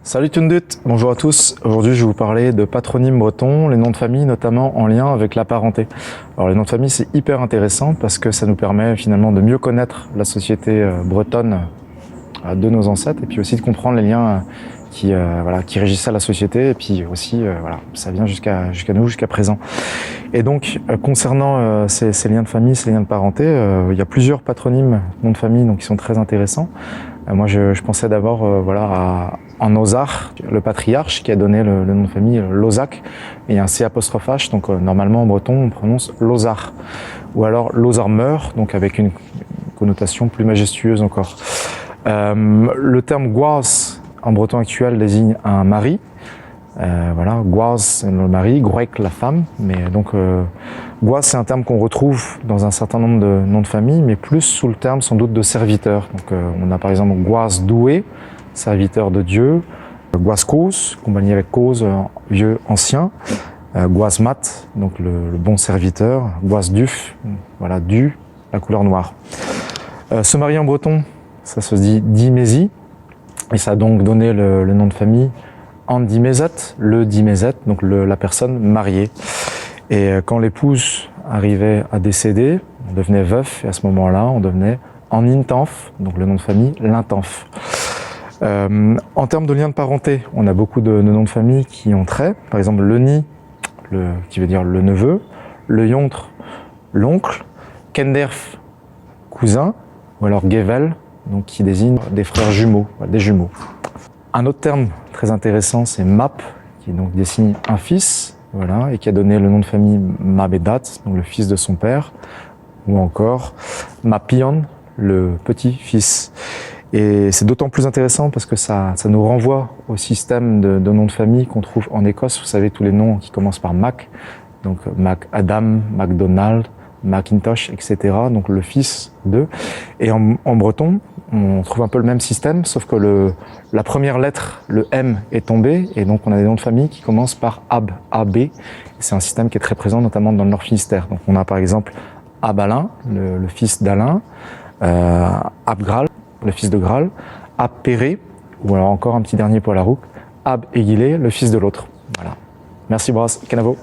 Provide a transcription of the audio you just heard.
Salut Tundut, bonjour à tous. Aujourd'hui je vais vous parler de patronymes bretons, les noms de famille notamment en lien avec la parenté. Alors les noms de famille c'est hyper intéressant parce que ça nous permet finalement de mieux connaître la société bretonne de nos ancêtres et puis aussi de comprendre les liens qui régissaient la société et puis aussi ça vient jusqu'à nous, jusqu'à présent. Et donc concernant ces liens de famille, ces liens de parenté, il y a plusieurs patronymes noms de famille donc, qui sont très intéressants. Moi je pensais d'abord en Ozar, le patriarche qui a donné le nom de famille Lozac, et il y a un C apostrophe H, donc normalement en breton on prononce Lozar. Ou alors Lozarmeur, donc avec une connotation plus majestueuse encore. Le terme Gwas en breton actuel désigne un mari. Gwas le mari, Gwek la femme, mais donc Gwas c'est un terme qu'on retrouve dans un certain nombre de noms de famille, mais plus sous le terme sans doute de serviteur. Donc on a par exemple Gwas doué, serviteur de Dieu, Gwas cause, compagnie avec cause, vieux ancien, Gwas mat, donc le bon serviteur, Gwas duf, voilà du, la couleur noire. Se marier en breton, ça se dit dimésie, et ça a donc donné le nom de famille Andimezet, le dimezet, donc la personne mariée. Et quand l'épouse arrivait à décéder, on devenait veuf, et à ce moment-là, on devenait Anintanf, donc le nom de famille Lintanf. En termes de liens de parenté, on a beaucoup de noms de famille qui ont trait. Par exemple, le ni, qui veut dire le neveu, le yontre, l'oncle, Kenderf, cousin, ou alors Gevel, donc qui désigne des frères jumeaux, des jumeaux. Un autre terme très intéressant, c'est Map, qui donc désigne un fils, voilà, et qui a donné le nom de famille Mabedat, donc le fils de son père, ou encore Mapion, le petit-fils. Et c'est d'autant plus intéressant parce que ça nous renvoie au système de noms de famille qu'on trouve en Écosse. Vous savez, tous les noms qui commencent par Mac, donc Mac Adam, MacDonald, Macintosh, etc. Donc le fils de. Et en breton, on trouve un peu le même système, sauf que la première lettre, le M, est tombée, et donc on a des noms de famille qui commencent par Ab, AB. C'est un système qui est très présent, notamment dans le Nord Finistère. Donc on a par exemple Abalin, le fils d'Alain, Abgral, le fils de Graal, Ab-Péré, ou alors encore un petit dernier pour la roue, Ab-Aiguilé, le fils de l'autre. Voilà. Merci Bras, Canavo.